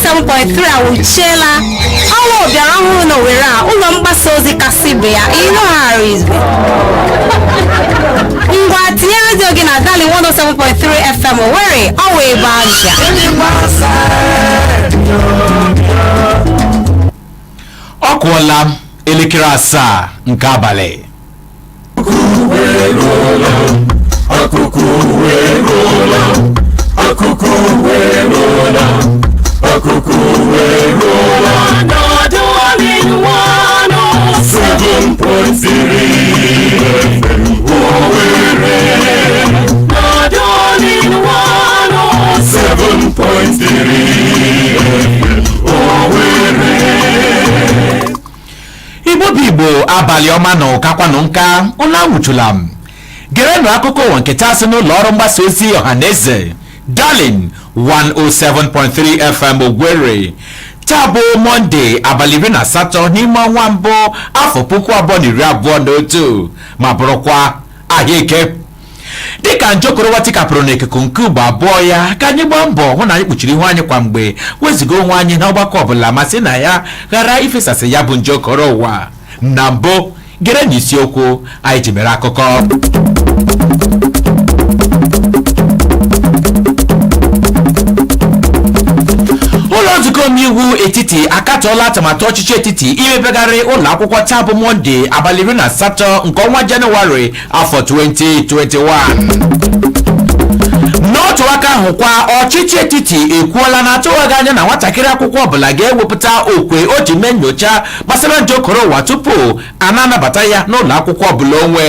107.3 awuchiela ọnwa ọbịara ọhụrụ n'Owerri a ụlọ mgbasa ozi kasị ibe ya Iloharizbe. Ngwa tinye redio gị na Dali 107.3 FM Owerri ọwa ebe aja. Ọ kụọla elekere 7 nke abalị. Igbo abalị ọma na ụkakwanụ nka ụlọ awụchula m gerenụ akụkọ ụwa nke taa sị n'ụlọ ọrụ mgbasa ozi ọhaneze Darlin 107.3 FM Owerri. Taa bụ Mọnde abalị 18 n'ime ọnwa mbụ afọ 2021 ma bụrụkwa ahịaeke. Dịka njokorowa tikapụrụ n'ikuku nke ugbo abụọ ya ka anyị gbaa mbọ hụ na anyị kpuchiri ihu anyị kwa mgbe weziga onwe anyị n'ọgbakọ ọbụla ma sị na ya ghara ifesasị ya bụ njokoro ụwa. Na mbụ gere n'isiokwu anyị ji mere akụkọ. Ụlọ nzukọ omeiwu etiti akatọọla atụmatụ ọchịchị etiti imepegharị ụlọ akwụkwọ taa bụ Mọnde abalị 18 nke ọnwa Jenụwarị afọ 2021. N'otu aka ahụ kwa ọchịchị etiti ekwuola na atụwaghị anya na nwatakịrị akwụkwọ ọbụla ga-ewepụta okwe o ji mee nyocha gbasara njokoro ụwa tupu a na-anabata ya n'ụlọ akwụkwọ ọbụla onwe.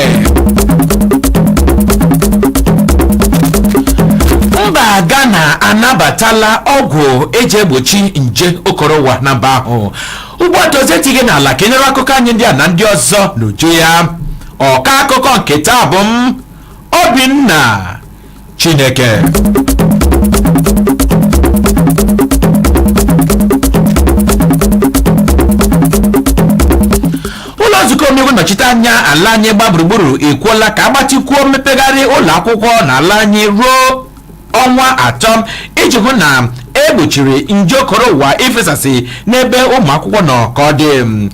Mba Ghana anabatala ọgwụ eji egbochi nje okoro ụwa na mba ahụ. Ugbu a dozie tigị n'ala ka enyere akụkọ anyị ndị a na ndị ọzọ n'uju ya. Ọka akụkọ nke taa bụ m Obinna Chineke. Ụlọ nzukọ omeiwu nnọchite anya ala anyị gba gburugburu ekwuola ka agbachikwuo mmepegharị ụlọ akwụkwọ na ala anyị ruo ọnwa 3 iji hụ na egbochiri njokoro ụwa ifesasị n'ebe ụmụ akwụkwọ nọ ka ọ dị.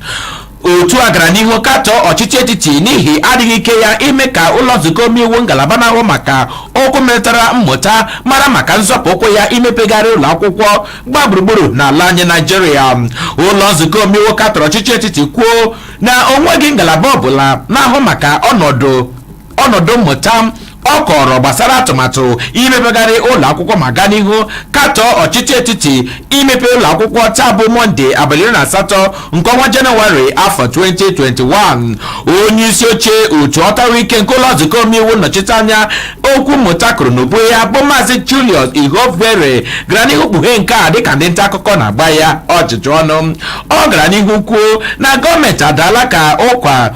Otu a gara n'ihu katọ ọchịchị etiti n'ihi adịghị ike ya ime ka ụlọ nzukọ omeiwu ngalaba na-ahụ maka okwu metụtara mmụta mara maka nzọpụ ụkwụ ya imepegharị ụlọ akwụkwọ gba gburugburu n'ala anyị Naịjirịa. Ụlọ nzukọ omeiwu katọrọ ọchịchị etiti kwuo na onweghị ngalaba ọbụla na-ahụ maka ọnọdụ mmụta ọ kọrọ gbasara atụmatụ imepegharị ụlọ akwụkwọ ma gaa n'ihu katọ ọchịchị etiti imepe ụlọ akwụkwọ taa bụ Mọnde abalị 18 nke ọnwa Jenụwarị afọ 2021. Onye isi oche otu ọtarụ ike nke ụlọ nzukọ omeiwu nnọchite anya okwu mmụta kụrụ n'ubu ya bụ Maazị Julius Ihovere gara n'ihu kpughe nke a dịka ndị nta akụkọ na-agba ya ọjụjụ ọnụ. Ọ gara n'ihu kwuo na gọọmenti adaala ka ụkwa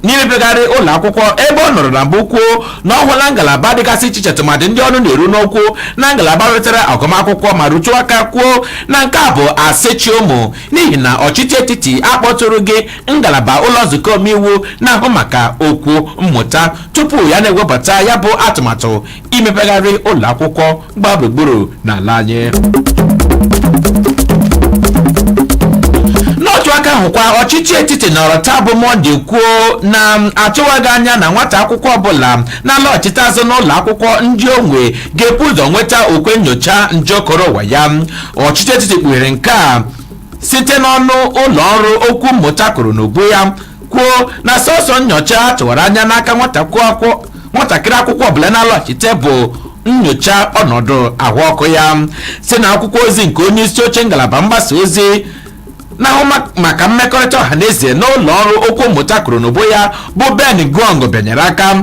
n'imepegharị ụlọ akwụkwọ ebe ọ nọrọ na mbụ kwuo na ọ hụla ngalaba dịgasị iche iche tụmadị ndị ọnụ na-eru n'okwu na ngalaba wetara agụmakwụkwọ ma rụtụ aka kwuo na nke a bụ asịchi ụmụ n'ihi na ọchịchị etiti akpọtụrụ gị ngalaba ụlọ nzukọ omeiwu na-ahụ maka okwu mmụta tupu ya na-ewebata ya bụ atụmatụ imepegharị ụlọ akwụkwọ gba gburugburu n'ala anyị. N'otu aka ahụkwa ọchịchị etiti nọrọ taa bụ Mọnde kwuo na atụwaghị anya na nwata akwụkwọ ọbụla na-alọghachite azụ n'ụlọ akwụkwọ ndị onwe ga-ebu ụzọ nweta okwe nyocha njokoro ụwa ya. Ọchịchị etiti kpughere nke a site n'ọnụ ụlọ ọrụ okwu mmụta kụrụ n'ubu ya kwuo na sọsọ nyocha tụwara anya n'aka nwatakịrị akwụkwọ ọbụla na-alọghachite bụ nyocha ọnọdụ ahụ ọkụ ya. Si na akwụkwọ ozi nke onye isi oche ngalaba mgbasa ozi na-ahụ maka mmekọrịta ọhaneze n'ụlọ ọrụ okwu mmụta kụrụ n'ubu ya bụ Ben Gong bịanyere aka.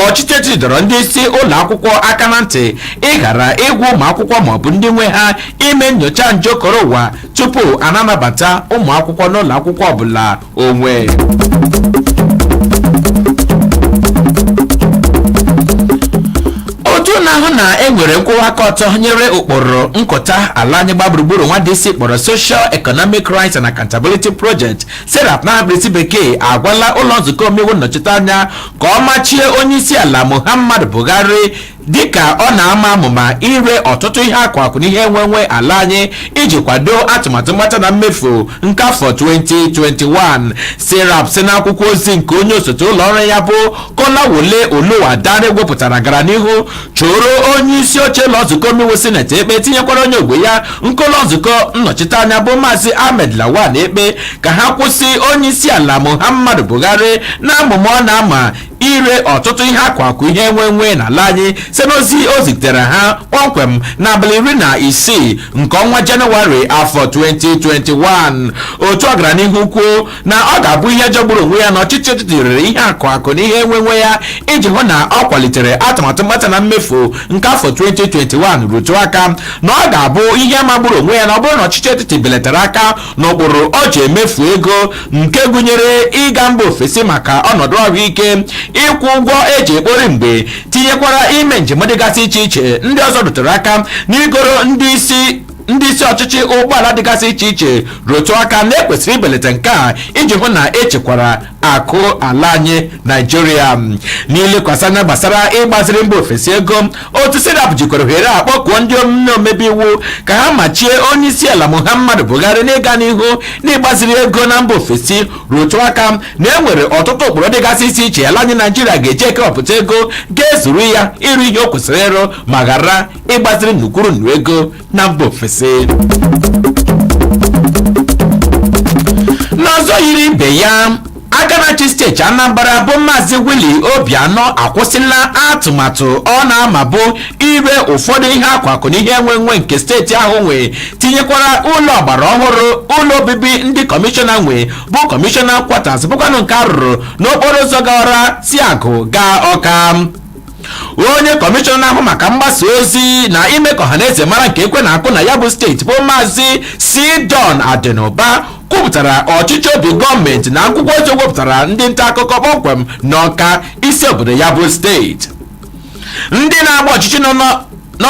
Ọchịchị etiti dọrọ ndị isi ụlọ akwụkwọ aka na ntị ịghara ịgwa ụmụ akwụkwọ maọbụ ndị nwe ha ime nyocha njokoro ụwa tupu a na-anabata ụmụ akwụkwọ n'ụlọ akwụkwọ ọbụla onwe. Otu na-ahụ na enwere nkwụwa aka ọtọ nyere ụkpụrụ nkụta ala anyị gba gburugburu nwadị isi kpọrọ Social Economic Rights and Accountability Project SERAP na mkpirisi bekee agwala ụlọ nzukọ omeiwu nnọchite anya ka ọ machie onye isi ala Muhammadu Buhari dịka ọ na-ama amụma ire ọtụtụ ihe akụ na ihe enwenwe ala anyị iji kwado atụmatụ mgbata na mmefu nke afọ 2021. Serap si n'akwụkwọ ozi nke onye osote ụlọ ọrụ ya bụ Kolawole Oluwadare wepụtara gara n'ihu choro onye isi oche ụlọ nzukọ omeiwu sineti ekpe tinyekwara onye ogbe ya nke ụlọ nzukọ nnọchiteanya bụ Maazị Ahmed Lawan ekpe ka ha kwụsị onye isi ala Muhammadu Buhari na amụma ọ na-ama ire ọtụtụ ihe akụ ihe enwenwe n'ala anyị site n'ozi o zitere ha kpọmkwem n'abalị 16 nke ọnwa Jenụwarị afọ 2021. otu ọ gara n'ihu kwuo na ọ ga-abụ ihe jọgburu onwe ya na ọchịchị tụtụrere ihe akụ na ihe enwenwe ya iji hụ na ọ kwalitere atụmatụ mgbata na mmefu nke afọ 2021 rutu aka na ọ ga-abụ ihe magburu onwe ya na ọ bụrụ na ọchịchị etiti belatara aka n'ụkpụrụ o ji emefu ego nke gụnyere ịga mba ofesi maka ọnọdụ ahụike, ịkwụ ụgwọ eji ekpori mgbe, tinyekwara ime njem dịgasị iche iche. Ndị ọzọ rutere aka n'igoro ndị isi ọchịchị ụgbọala dịgasị iche iche rotu aka na ekwesịrị ibelata nke a iji hụ na echekwara akụ ala anyị Naijiria. N'ilekwasị anya gbasara ịgbaziri mba ofesi ego, otu Serap jikwara ohere akpọkuo ndị omebe iwu ka ha machie onye isi ala Muhammadu Buhari n'ịga n'ihu n'ịgbaziri ego na mba ofesi rotu aka na enwere ọtụtụ ụkpụrụ dịgasị iche iche ala anyị Naijiria ga-eji ekewapụta ego ga-ezuru ya ịrụ ihe o kwesịrị ịrụ ma ghara ịgbaziri nnukwuru ego na mba ofesi. N'ọzọ yiri ibe ya, aka na-achị steeti Anambra bụ Maazị Willie Obianọ akwụsịla atụmatụ ọ na-ama bụ ire ụfọdụ ihe akụ na ihe enwenwe nke steeti ahụ nwe, tinyekwara ụlọ ọgbara ọhụrụ ụlọ obibi ndị kọmishọna nwe bụ kọmishọna kwatas bụkwanụ nke arụrụ n'okporo ụzọ gawara Siagụ gaa Ọka. Onye kọmishọna na-ahụ maka mgbasa ozi na ime ka ọhaneze mara nke ekwe na-akụ na ya bụ steeti bụ Maazị Sidon Adịnụba kwupụtara ọchịchị obi gọọmenti na akwụkwọ ozi wepụtara ndị nta akụkọ kpọmkwem n'Ọka, isi obodo ya bụ steeti. Ndị na-agba ọchịchị nọ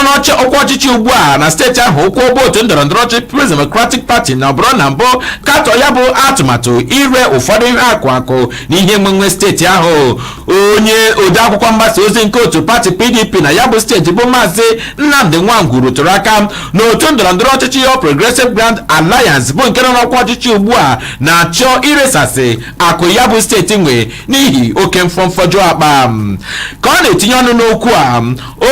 n'ọchị ọkwa ọchịchị ugbu a na steeti ahụ ụkwụ bụ otu ndọrọndọrọ ọchịchị People's Democratic Party na ọbụrụ na mbụ katọ ya bụ atụmatụ ire ụfọdụ ihe akụ na ihe enwenwe steeti ahụ. Onye odeakwụkwọ mgbasa ozi nke otu pati PDP na ya bụ steeti bụ Maazị Nnamdi Nwangwu rụtụrụ aka na otu ndọrọndọrọ ọchịchị ya Progressive Grand Alliance bụ nke nọ n'ọkwa ọchịchị ugbu a na-achọ iresasị akụ ya bụ steeti nwe n'ihi oke mfọmfọjụ akpa. Ka ọ na-etinye ọnụ n'okwu a,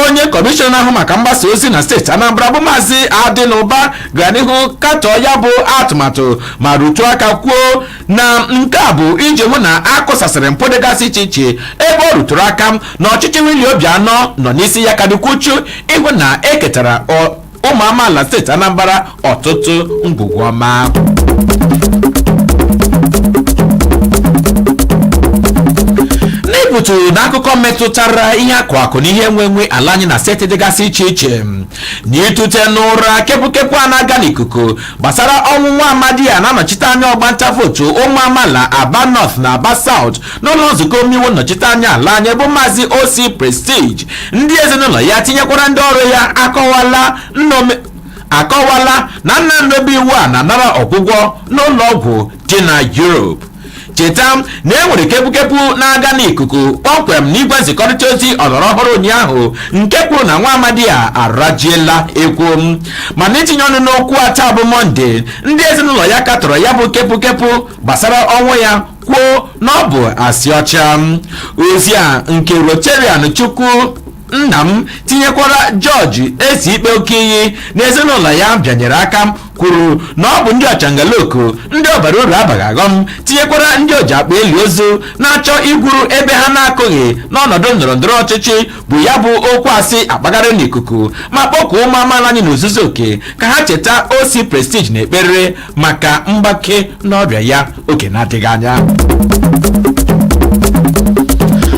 onye kọmishọna ahụ maka mgbasa ozi na steeti Anambra bụ Maazị Adịnụba gara n'ihu katọ ya bụ atụmatụ ma rutu aka kwuo na nke a bụ iji hụ na akụsasịrị mpụ dịgasị iche iche, ebe ọ rutụrụ aka na ọchịchị Willie Obianọ nọ n'isi ya ka dịkwuchu ịhụ na eketara ụmụ amaala steeti Anambra ọtụtụ ngwugwu ọma. N'ibuturu n'akụkọ metụtara ihe akụ na ihe enwenwe ala anyị na steeti dịgasị iche iche, n'itute n'ụra kepụkepụ a na-aga n'ikuku gbasara ọnwụ nwa amadi a na-anọchite anya ọgbanta vootu ụmụ amaala Aba North na Aba South n'ụlọ nzukọ omeiwu nnọchite anya ala anyị bụ Maazị O.C. Prestige. Ndị ezinụlọ ya tinyekwara ndị ọrụ ya akọwala na nna nnobe iwu a na-anara ọgwụgwọ n'ụlọ ọgwụ dị na Europe. Cheta na enwere kepụkepụ na-aga n'ikuku kpọmkwem n'igwe nzikọrịta ozi ọlọrọ ọhụrụ ụnyaahụ nke kwuru na nwa amadi a arajiela ekwu, mana itinye ọnụ n'okwu a taa bụ Mọnde, ndị ezinụlọ ya katọrọ ya bụ kepụkepụ gbasara ọnwụ ya kwuo na ọ bụ asị ọcha. Ozi a nke Rotarian Chukwu nna m tinyekwara George ezi ikpe oke iyi na ezinụlọ ya bịanyere aka kwuru na ọ bụ ndị ọchangaloko ndị ọbara uru abaghị aghọm, tinyekwara ndị oji akpa eli ozu na-achọ igwuru ebe ha na-akụghị n'ọnọdụ ndọrọndọrọ ọchịchị bụ ya bụ okwu asị akpagharị n'ikuku, ma kpọkuo ụmụ amaala anyị n'ozuzu oke ka ha cheta O.C. Prestige na ekpere maka mgbake n'ọrịa ya oge na-adịghị anya.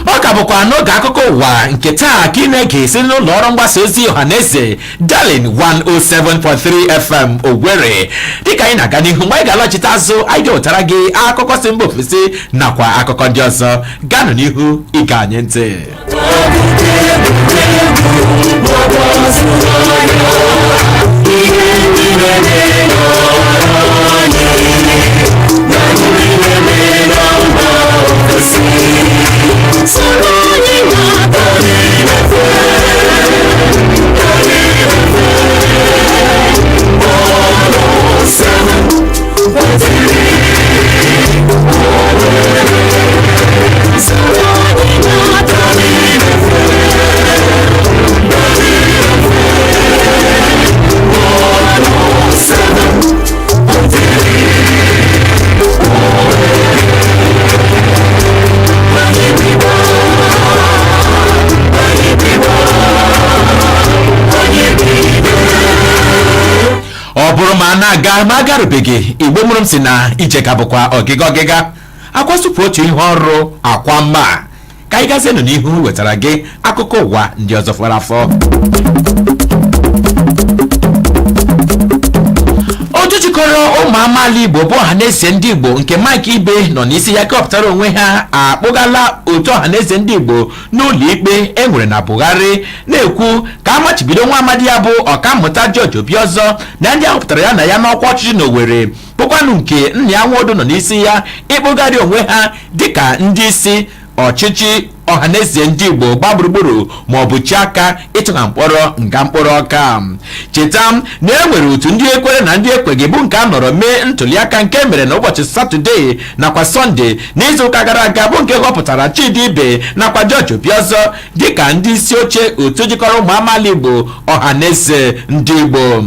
Ọ ka bụkwa n'oge akụkọ ụwa nke taa ka ị na-ege esi n'ụlọ ọrụ mgbasa ozi ọhaneze Darlin 107.3 FM Owerri. Dịka anyị na-aga n'ihu, mgbe anyị ga-alọchite azụ, anyị ga-ewetara gị akụkọ si mba ofesi nakwa akụkọ ndị ọzọ. Gaanụ n'ihu ige anyị ntị. Saroni na bụrụ ma na-aga ma agarubeghị igbo mụrụ m si na ije ka bụkwa ọgịga akwasụpụ otu ihe ọrụ akwa mma ka anyị gazienụ n'ihu wetara gị akụkọ ụwa ndị ọzọ fọrọ afọ. otu jikọrọ ụmụ amaala igbo bụ ọhaneze ndị igbo nke Mike Ibe nọ n'isi ya kọpụtara onwe ha akpụgala otu ọhaneze ndị igbo n'ụlọ ikpe enwere na Buhari na-ekwu ka amachibido nwa amadi ya bụ ọkammụta George Obiozor na ndị ahọpụtara ya na ya n'ọkwa ọchịchị n'Owerri bụkwanụ nke nna ya nwodo nọ n'isi ya ịkpụgharị onwe ha dịka ndị isi ọchịchị ọhaneze ndị igbo gba gburugburu ma ọ bụ chi aka ịtụga mkpọrọ nga mkpụrụ ọka. cheta na e nwere otu ndị ekwere na ndị ekweghị bụ nke a nọrọ mee ntụliaka nke mere n'ụbọchị Satọde nakwa Sọnde n'izuụka gara aga bụ nke họpụtara Chidi Ibe nakwa George Obiozor dịka ndị isi oche otu jikọrọ ụmụ amaala igbo ọhaneze ndị igbo.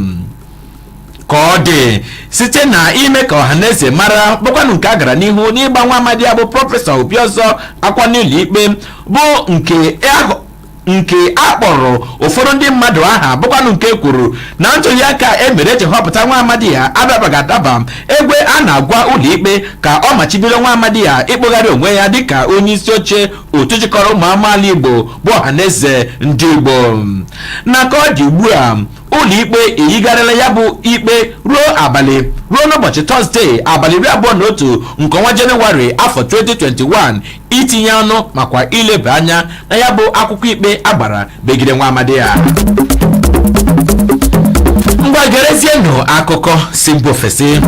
ka ọ dị site na ime ka ọhaneze mara bụkwanụ nke a gara n'ihu n'ịgba nwa amadi ya bụ prọfesọ Obiozor akwa n'ụlọ ikpe bụ nke a kpọrọ ụfọdụ ndị mmadụ aha bụkwanụ nke kwuru na ntụliaka emere eji họpụta nwa amadi ya adabaghị adaba egbe a na-agwa ụlọ ikpe ka ọ machibido nwa amadi ya ịkpụgharị onwe ya dịka onye isi oche otu jikọrọ ụmụ amaala igbo bụ ọhaneze ndị igbo. na ka ọ dị ugbu a ụlọ ikpe eyigharịla ya bụ ikpe ruo n'ụbọchị Tọzdee abalị 21 nke ọnwa Jenụwarị afọ 2021 itinye ọnụ makwa ileba anya na ya bụ akwụkwọ ikpe agbara megide nwa amadi ya. mgbagerezienụ akụkọ si mba ofesi.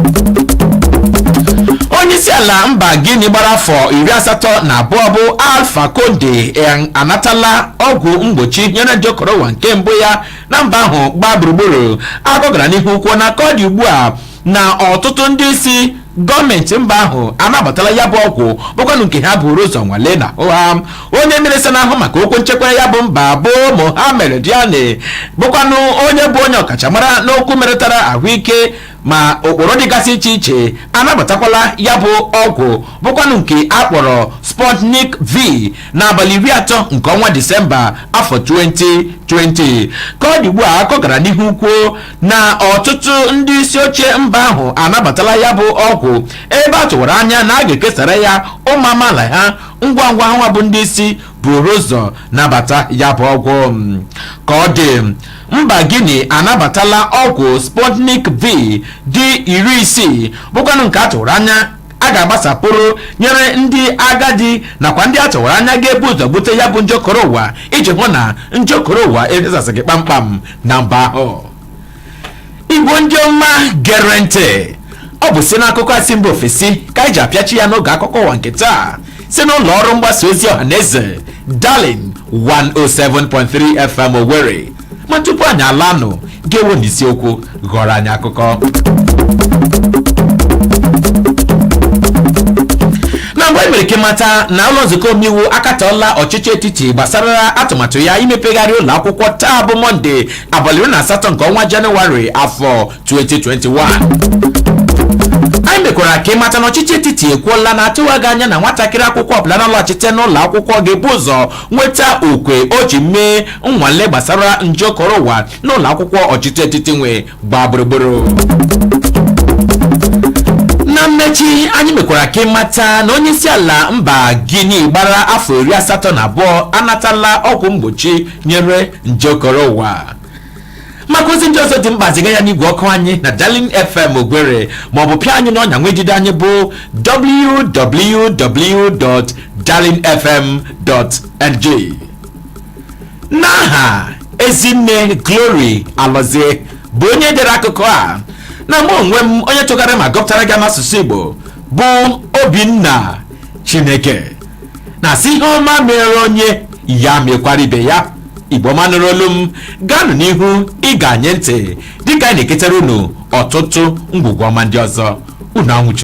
onye isi ala mba Guinea gbara afọ 82 bụ Alpha Conde anatala ọgwụ mgbochi nyere nje korona nke mbụ ya na mba ahụ gbaa gburugburu. akọ gara n'ihu kwuo na ka ọ dị ugbu a na ọtụtụ ndị isi gọọmenti mba ahụ anabatala ya bụ ọgwụ bụkwanụ nke ha buru ụzọ nwale na ụha. onye minista na-ahụ maka okwu nchekwa ya bụ mba bụ Mohamed Diane bụkwanụ onye bụ onye ọkachamara n'okwu metụtara ahụike ma ụkpụrụ dịgasị iche iche anabatakwala ya bụ ọgwụ bụkwanụ nke akpọrọ Sputnik V n'abalị 30 nke ọnwa Disemba afọ 2020. ka ọ dị ugbu a akọ gara n'ihu kwuo na ọtụtụ ndị isi oche mba ahụ anabatala ya bụ ọgwụ ebe a tụwara anya na a ga-ekesara ya ụmụ amaala ha ngwa ngwa ha bụ ndị isi buru ụzọ nabata ya bụ ọgwụ. ka ọ dị mba Guinea anabatala ọgwụ Sputnik V dị 60 bụkwanụ nke a tụwara anya a ga-agbasapụrụ nyere ndị agadi nakwa ndị a tụwara anya ga-ebu ụzọ bute ya bụ njọkọrọ ụwa iji hụ na njọkọrọ ụwa efesasịghị kpamkpam na mba ahụ. igbo ndị ọma gere ntị, ọ bụ si n'akụkọ si mba ofesi ka anyị ji apịachi ya n'oge akụkọ ụwa nke taa si n'ụlọ ọrụ mgbasa ozi ọhaneze Darlin 107.3 FM Owerri. ma tupu anyị alanụ ga-ewu n'isiokwu ghọrọ anyị akụkọ. na mgbe mere ka mata na ụlọ nzukọ omeiwu akatọọla ọchịchị etiti gbasara atụmatụ ya imepegharị ụlọ akwụkwọ taa bụ Mọnde abalị 18 nke ọnwa Jenụwarị afọ 2021. anyị mekwara ka ịmata na ọchịchị etiti ekwuola na atụwaghị anya na nwatakịrị akwụkwọ ọbụla na-alọghachite n'ụlọ akwụkwọ ga-ebu ụzọ nweta okwe o ji mee nnwale gbasara nje korona ụwa n'ụlọ akwụkwọ ọchịchị etiti nwe gbaa gburugburu. na mmechi anyị mekwara ka ịmata na onye isi ala mba Guinea gbara afọ 82 anatala ọgwụ mgbochi nyere nje korona ụwa. maka ozi ndị ọzọ dị mkpa ziga ya n'igwe ọkụ anyị na Darlin FM Owerri maọbụ pịa anyị n'ọnya nwejide anyị bụ www.darlinfm.ng. n'aha Ezinne Glory Alozie bụ onye dere akụkọ a na mụ onwe m onye tụgharị ma gọpụtara gị n'asụsụ Igbo bụ Obinna Chineke na-asị ihe ọma mere onye ya mekwara ibe ya. Igbo manụrụ olu m gaanụ n'ihu ị ga-anye ntị dịka anyị na-eketara unu ọtụtụ ngwugwu ọma ndị ọzọ unu anwụchi